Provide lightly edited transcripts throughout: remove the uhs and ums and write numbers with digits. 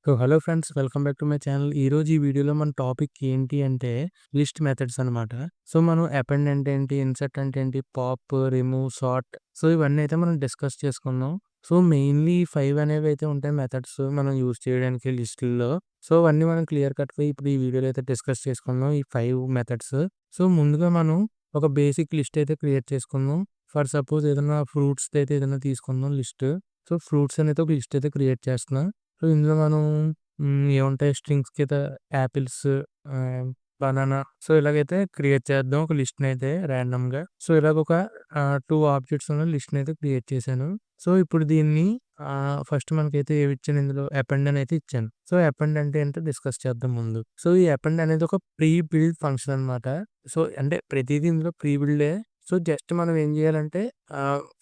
Hello friends, welcome back to my channel. ఈరోజు ఈ వీడియోలో మన టాపిక్ ఏంటి అంటే లిస్ట్ మెథడ్స్ అనమాట. మనం అపెండ్ అంటే ఏంటి, ఇన్సర్ట్ అంటే ఏంటి, పాప్, రిమూవ్, సార్ట్, ఇవన్నీ అయితే మనం డిస్కస్ చేసుకుందాం. మెయిన్లీ 5 అనేవి అయితే ఉంటాయి మెథడ్స్ మనం యూజ్ చేయడానికి లిస్టుల్లో. అవన్నీ మనం క్లియర్ కట్‌గా ఇప్పుడు ఈ వీడియోలో అయితే డిస్కస్ చేసుకుందాం ఈ 5 మెథడ్స్. ముందుగా మనం ఒక బేసిక్ లిస్ట్ అయితే క్రియేట్ చేసుకుందాం. ఫర్ సపోజ్ ఏదైనా ఫ్రూట్స్‌ది అయితే ఏదైనా తీసుకుందాం లిస్ట్. ఫ్రూట్స్ అనేది ఒక లిస్ట్ అయితే క్రియేట్ చేస్తున్నా. ఇందులో మనం ఏముంటాయి స్ట్రింగ్స్ కింద యాపిల్స్, ఆహ్, బనానా, ఇలాగైతే క్రియేట్ చేద్దాం ఒక లిస్ట్‌నైతే రాండమ్‌గా. ఇలాగ ఒక 2 ఆబ్జెక్ట్స్ ఉన్న లిస్ట్‌నైతే క్రియేట్ చేశాను. ఇప్పుడు దీన్ని ఫస్ట్ మనకైతే ఏవిచ్చాను ఇందులో అపెండ్ అని అయితే ఇచ్చాను. అపెండ్ అంటే ఏంటో డిస్కస్ చేద్దాం ముందు. ఈ అపెండ్ అనేది ఒక ప్రీ బిల్డ్ ఫంక్షన్ అనమాట. అంటే ప్రతీదీ ఇందులో ప్రీ బిల్డే. జస్ట్ మనం ఏం చేయాలంటే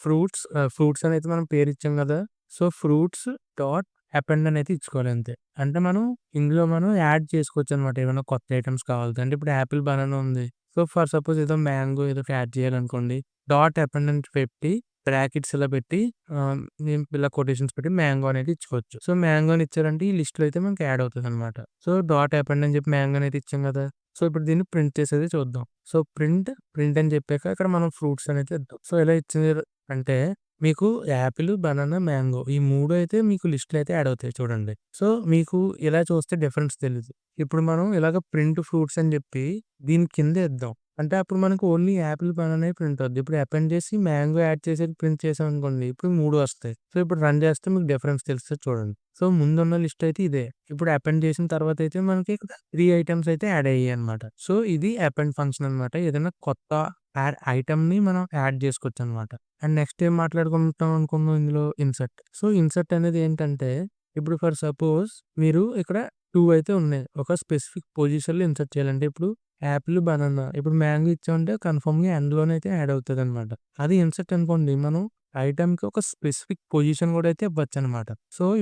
ఫ్రూట్స్ అనైతే మనం పేరిచ్చాం కదా! ఫ్రూట్స్ డాట్ అపెండ్ అనైతే ఇచ్చుకోవాలి అంతే. అంటే ఇందులో మనం యాడ్ చేసుకోవచ్చనమాట. ఏమైనా కొత్త ఐటెమ్స్ కావాలంటే. అంటే ఇప్పుడు యాపిల్, బనానా ఉంది. ఫర్ సపోజ్ ఏదో మ్యాంగో ఏదో యాడ్ చేయాలనుకోండి. డాట్ అపెండ్ అని పెట్టి బ్రాకెట్స్ ఇలా పెట్టి నేమ్ ఇలా కొటేషన్స్ పెట్టి మ్యాంగో అనేది ఇచ్చుకోవచ్చు. మ్యాంగో అని ఇచ్చారంటే ఈ లిస్ట్‌లో అయితే మనకి యాడ్ అవుతదనమాట. డాట్ అపెండ్ అని చెప్పి మ్యాంగో అనేది ఇచ్చాం కదా! ఇప్పుడు దీన్ని ప్రింట్ చేసేది చూద్దాం. ప్రింట్ అని చెప్పాక ఇక్కడ మనం ఫ్రూట్స్ అనేది ఇద్దాం. ఇలా ఇచ్చింది అంటే మీకు యాపిల్, బనానా, మ్యాంగో ఈ 3 అయితే మీకు లిస్ట్‌లో అయితే యాడ్ అవుతాయి చూడండి. మీకు ఇలా చూస్తే డిఫరెన్స్ తెలీదు. ఇప్పుడు మనం ఇలాగ ప్రింట్ ఫ్రూట్స్ అని చెప్పి దీని కింద ఇద్దాం. అంటే అప్పుడు మనకు ఓన్లీ యాపిల్, బనానాయే ప్రింట్ అవుద్ది. ఇప్పుడు అపెండ్ చేసి మ్యాంగో యాడ్ చేసి ప్రింట్ చేసామనుకోండి. ఇప్పుడు 3 వస్తాయి. ఇప్పుడు రన్ చేస్తే మీకు డిఫరెన్స్ తెలుస్తది చూడండి. ముందున్న లిస్ట్ అయితే ఇదే. ఇప్పుడు అపెండ్ చేసిన తర్వాత అయితే మనకి 3 ఐటెమ్స్ అయితే యాడ్ అయ్యాయన్నమాట. ఇది అపెండ్ ఫంక్షన్ అనమాట. ఏదైనా కొత్త ఐటెమ్‌ని మనం యాడ్ చేసుకోవచ్చనమాట. అండ్ నెక్స్ట్ ఏం మాట్లాడుకుంటాం అనుకున్నాం ఇందులో ఇన్సర్ట్. ఇన్సర్ట్ అనేది ఏంటంటే ఇప్పుడు ఫర్ సపోజ్ మీరు ఇక్కడ 2 అయితే ఉన్నాయి. ఒక స్పెసిఫిక్ పొజిషన్‌లో ఇన్సర్ట్ చేయాలంటే ఇప్పుడు యాపిల్, బనానా ఇప్పుడు మ్యాంగో ఇచ్చామంటే కన్ఫర్మ్‌గా ఎండ్‌లోనైతే యాడ్ అవుతదనమాట. అది ఇన్సర్ట్ అనుకోండి మనం ఐటెమ్‌కి ఒక స్పెసిఫిక్ పొజిషన్ కూడా అయితే ఇవ్వచ్చనమాట.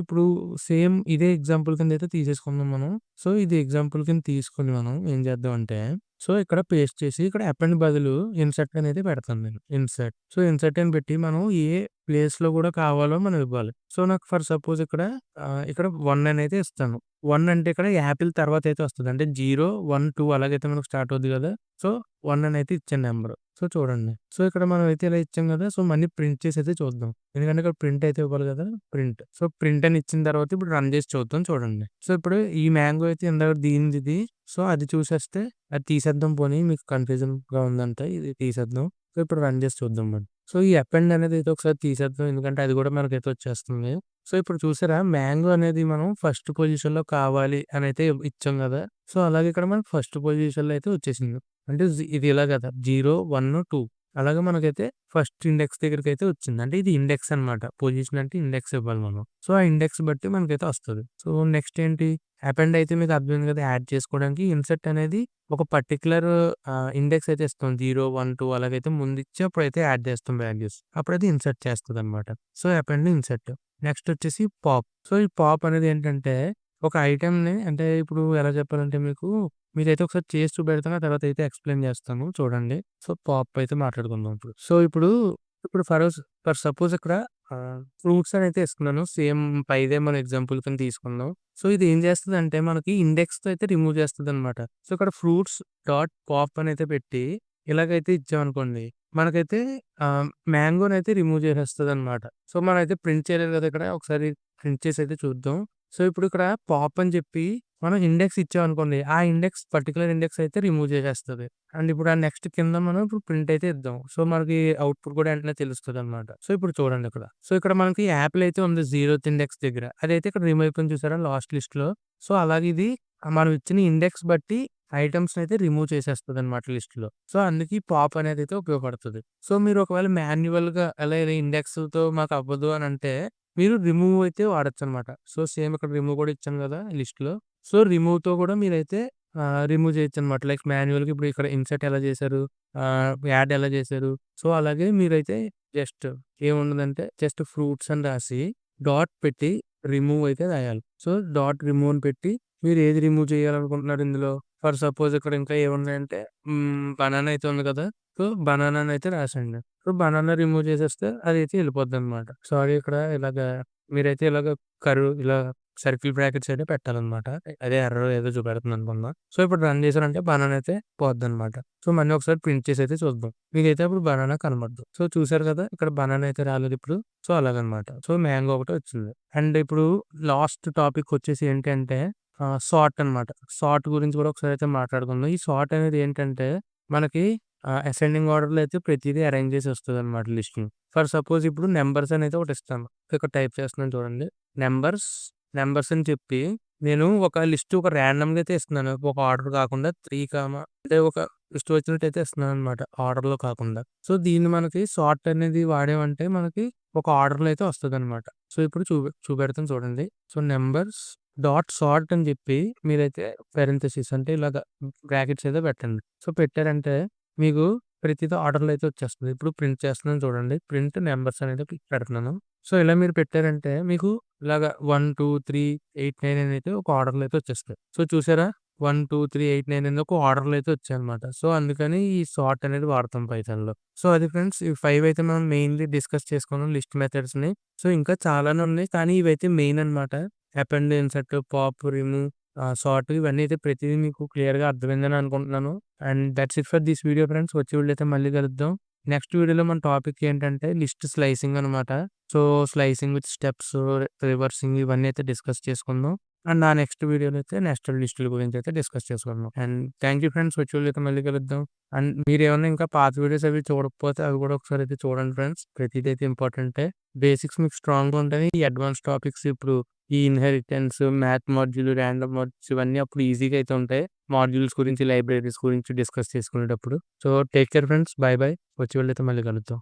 ఇప్పుడు సేమ్ ఇదే ఎగ్జాంపుల్ కింద అయితే తీసేసుకుందాం మనం. ఇది ఎగ్జాంపుల్ కింద తీసుకొని మనం ఏం చేద్దామంటే ఇక్కడ పేస్ట్ చేసి ఇక్కడ అపెండ్ బదులు ఇన్సర్ట్ అనేది పెడతాను నేను. ఇన్సర్ట్. ఇన్సర్ట్ అని పెట్టి మనం ఏ ప్లేస్‌లో కూడా కావాలో మనం ఇవ్వాలి. నాకు ఫర్ సపోజ్ ఇక్కడ 1 అనైతే ఇస్తాను. 1 అంటే ఇక్కడ యాపిల్ తర్వాత అయితే వస్తది. అంటే 0, 1, 2 అలాగైతే మనకు స్టార్ట్ అవుద్ది కదా! సో, 1 అని అయితే ఇచ్చాను నంబర్. చూడండి. ఇక్కడ మనం అయితే ఇలా ఇచ్చాం కదా! మళ్ళీ ప్రింట్ చేసి అయితే చూద్దాం. ఎందుకంటే ఇక్కడ ప్రింట్ అయితే ఇవ్వాలి కదా! ప్రింట్. ప్రింట్ అని ఇచ్చిన తర్వాత ఇప్పుడు రన్ చేసి చూద్దాం చూడండి. ఇప్పుడు ఈ మ్యాంగో అయితే ఇందాక దీనిదిది. అది చూసేస్తే అది తీసేద్దాం పోనీ మీకు కన్‌ఫ్యూజన్‌గా ఉందంటే ఇది తీసేద్దాం. ఇప్పుడు రన్ చేసి చూద్దాం మనం. ఈ అపెండ్ అనేది అయితే ఒకసారి తీసేద్దాం. ఎందుకంటే అది కూడా మనకైతే వచ్చేస్తుంది. ఇప్పుడు చూసారా మ్యాంగో అనేది మనం ఫస్ట్ పొజిషన్‌లో కావాలి అనైతే ఇచ్చాం గదా! అలాగే ఇక్కడ మనకు ఫస్ట్ పొజిషన్‌లో అయితే వచ్చేసింది. అంటే ఇది ఇలా గదా! 0, 1, 2 అలాగే మనకైతే ఫస్ట్ ఇండెక్స్ దగ్గరికైతే వచ్చింది. అంటే ఇది ఇండెక్స్ అనమాట. పొజిషన్ అంటే ఇండెక్స్ ఇవ్వాలి మనం. ఆ ఇండెక్స్ బట్టి మనకైతే వస్తది. నెక్స్ట్ ఏంటి అపెండ్ అయితే మీకు అర్థమైంది కదా! యాడ్ చేసుకోవడానికి ఇన్సర్ట్ అనేది ఒక పర్టిక్యులర్ ఇండెక్స్ అయితే ఇస్తాం. 0, 1, 2 అలాగైతే ముందిచ్చి అప్పుడైతే యాడ్ చేస్తాం వాల్యూస్. అప్పుడైతే ఇన్సర్ట్ చేస్తదనమాట. Append, insert. నెక్స్ట్ వచ్చేసి పాప్. ఈ పాప్ అనేది ఏంటంటే ఒక ఐటెమ్‌ని అంటే ఇప్పుడు ఎలా చెప్పాలంటే మీకు మీరైతే ఒకసారి చేసి చూపెడతాను. ఆ తర్వాత అయితే ఎక్స్‌ప్లెయిన్ చేస్తాను చూడండి. పాప్ అయితే మాట్లాడుకుందాం ఇప్పుడు. ఇప్పుడు, ఇప్పుడు ఫర్ సపోజ్ ఇక్కడ ఫ్రూట్స్ అని అయితే ఇస్తున్నాను. సేమ్ పైదే మన ఎగ్జాంపుల్ కింద తీసుకుందాం. ఇది ఏం చేస్తదంటే మనకి ఇండెక్స్‌తో అయితే రిమూవ్ చేస్తదనమాట. ఇక్కడ ఫ్రూట్స్ డాట్ పాప్ అని అయితే పెట్టి ఇలాగైతే ఇచ్చామనుకోండి. మనకైతే మ్యాంగోనైతే రిమూవ్ చేసేస్తదనమాట. మనమైతే ప్రింట్ చేయలేదు కదా! ఇక్కడ ఒకసారి ప్రింట్ చేసి అయితే చూద్దాం. ఇప్పుడు ఇక్కడ పాప్ అని చెప్పి మనం ఇండెక్స్ ఇచ్చామనుకోండి. ఆ పర్టిక్యులర్ ఇండెక్స్ అయితే రిమూవ్ చేసేస్తది. అండ్ ఇప్పుడు ఆ నెక్స్ట్ కింద మనం ఇప్పుడు ప్రింట్ అయితే ఇద్దాం. మనకి అవుట్‌పుట్ కూడా వెంటనే తెలుస్తదనమాట. ఇప్పుడు చూడండి ఇక్కడ. ఇక్కడ మనకి యాపిల్ అయితే ఉంది 0థ్ ఇండెక్స్ దగ్గర. అదైతే ఇక్కడ రిమూవ్ అయిపోయింది చూసారా లాస్ట్ లిస్ట్‌లో. అలాగే ఇది మనం ఇచ్చిన ఇండెక్స్ బట్టి ఐటెమ్స్‌నైతే రిమూవ్ చేసేస్తదనమాట లిస్ట్‌లో. అందుకే ఈ పాప్ అనేదైతే ఉపయోగపడతది. మీరు ఒకవేళ మాన్యువల్‌గా అలా ఇండెక్స్‌తో మాకు అవ్వదు అనంటే మీరు రిమూవ్ అయితే వాడొచ్చనమాట. సేమ్ ఇక్కడ రిమూవ్ కూడా ఇచ్చాను కదా! లిస్ట్‌లో. రిమూవ్‌తో కూడా మీరైతే రిమూవ్ చేయొచ్చనమాట. లైక్ మాన్యువల్‌గా ఇప్పుడు ఇక్కడ ఇన్సర్ట్ ఎలా చేశారు, యాడ్ ఎలా చేశారు. అలాగే మీరైతే జస్ట్ ఏముండదంటే జస్ట్ ఫ్రూట్స్ అని రాసి డాట్ పెట్టి రిమూవ్ అయితే రాయాలి. డాట్ రిమూవ్ అని పెట్టి మీరు ఏది రిమూవ్ చేయాలనుకుంటున్నారు ఇందులో. ఫర్ సపోజ్ ఇక్కడ ఇంకా ఏమున్నాయంటే బనానా అయితే ఉంది కదా! బనానానైతే రాసేయండి. బనానా రిమూవ్ చేసేస్తే అదైతే ఎళ్ళిపోద్దనమాట. సారీ ఇక్కడ ఇలాగా మీరైతే ఇలాగ ఇలా సర్కిల్ బ్రాకెట్స్ అయితే పెట్టాలనమాట. అదే ఎర్రర్ ఏదో చూపెడుతుంది అనుకుందాం. సో, ఇప్పుడు రన్ చేశానంటే బనానా అయితే పోద్దనమాట. సో, మళ్ళీ ఒకసారి ప్రింట్ చేసి అయితే చూద్దాం. మీకైతే అప్పుడు బనానా కనబడదు. సో, చూసారు కదా! ఇక్కడ బనానా అయితే రాలేదిప్పుడు. సో, అలాగనమాట. సో, మ్యాంగో ఒకటే వచ్చింది. అండ్ ఇప్పుడు లాస్ట్ టాపిక్ వచ్చేసి ఏంటంటే సార్ట్ అనమాట. సార్ట్ గురించి కూడా ఒకసారి అయితే మాట్లాడుకుందాం. ఈ సార్ట్ అనేది ఏంటంటే మనకి అసెండింగ్ ఆర్డర్‌లో అయితే ప్రతీదీ అరేంజ్ చేసి వస్తదనమాట లిస్ట్‌ని. ఫర్ సపోజ్ ఇప్పుడు నంబర్స్ అనేది ఒకటిస్తాను. ఇక్కడ టైప్ చేస్తున్నాను చూడండి. నంబర్స్, నంబర్స్ అని చెప్పి నేను ఒక లిస్ట్ ఒక రాండమ్‌గా అయితే ఇస్తున్నాను. ఒక ఆర్డర్ కాకుండా 3 అంటే ఒక లిస్ట్ వచ్చినట్టయితే ఇస్తున్నాననమాట. ఆర్డర్‌లో కాకుండా. సో, దీన్ని మనకి సార్ట్ అనేది వాడామంటే మనకి ఒక ఆర్డర్‌లో అయితే వస్తదనమాట. సో, ఇప్పుడు చూపెడతాను చూడండి. సో, నంబర్స్ డాట్ సార్ట్ అని చెప్పి మీరైతే పారెంథసిస్ అంటే ఇలాగ బ్రాకెట్స్ అయితే పెట్టండి. సో, పెట్టారంటే మీకు ప్రతిది ఆర్డర్‌లో అయితే వచ్చేస్తది. ఇప్పుడు ప్రింట్ చేస్తున్నాను చూడండి. ప్రింట్ నంబర్స్ అనేది పెడుతున్నాను. సో, ఇలా మీరు పెట్టారంటే మీకు ఇలాగ 1, 2, 3, 8, 9 అనేది ఒక ఆర్డర్‌లో అయితే వచ్చేస్తాయి. సో, చూసారా? 1, 2, 3, 8, 9 అనేది ఒక ఆర్డర్‌లో అయితే వచ్చాయన్నమాట. సో, అందుకని ఈ సార్ట్ అనేది వాడతాం పైథాన్‌లో. సో, అది ఫ్రెండ్స్ ఈ 5 అయితే మనం మెయిన్‌లీ డిస్కస్ చేసుకున్నాం లిస్ట్ మెథడ్స్‌ని. సో, ఇంకా చాలానే ఉన్నాయి. కానీ ఇవైతే మెయిన్ అన్నమాట. Append, insert, pop, remove, sort ఇవన్నీ అయితే ప్రతిదీ మీకు క్లియర్‌గా అర్థమైందని అనుకుంటున్నాను. And that's it for this video friends. వచ్చే వీడియోలో అయితే మళ్ళీ కలుద్దాం. నెక్స్ట్ వీడియోలో మన టాపిక్ ఏంటంటే లిస్ట్ స్లైసింగ్ అనమాట. So, slicing with steps, reversing ఇవన్నీ అయితే డిస్కస్ చేసుకుందాం. అండ్ నా నెక్స్ట్ వీడియోలో అయితే నెస్టెడ్ లిస్టుల గురించి అయితే డిస్కస్ చేసుకుందాం. And thank you friends. వచ్చే వీడియోలో అయితే మళ్ళీ కలుద్దాం. అండ్ మీరేమన్నా ఇంకా పాత వీడియోస్ అవి చూడకపోతే అవి కూడా ఒకసారి అయితే చూడండి ఫ్రెండ్స్. ప్రతిదీ అయితే ఇంపార్టెంటే. బేసిక్స్ మీకు స్ట్రాంగ్‌గా ఉంటేనే ఈ అడ్వాన్స్ టాపిక్స్ ఇప్పుడు ఈ inheritance, math module, random modules ఇవన్నీ అప్పుడు ఈజీగా అయితే ఉంటాయి. మాడ్యూల్స్ గురించి, లైబ్రరీస్ గురించి డిస్కస్ చేసుకునేటప్పుడు. So, take care friends. By by. వచ్చే వీడియోలో అయితే మళ్ళీ కలుద్దాం.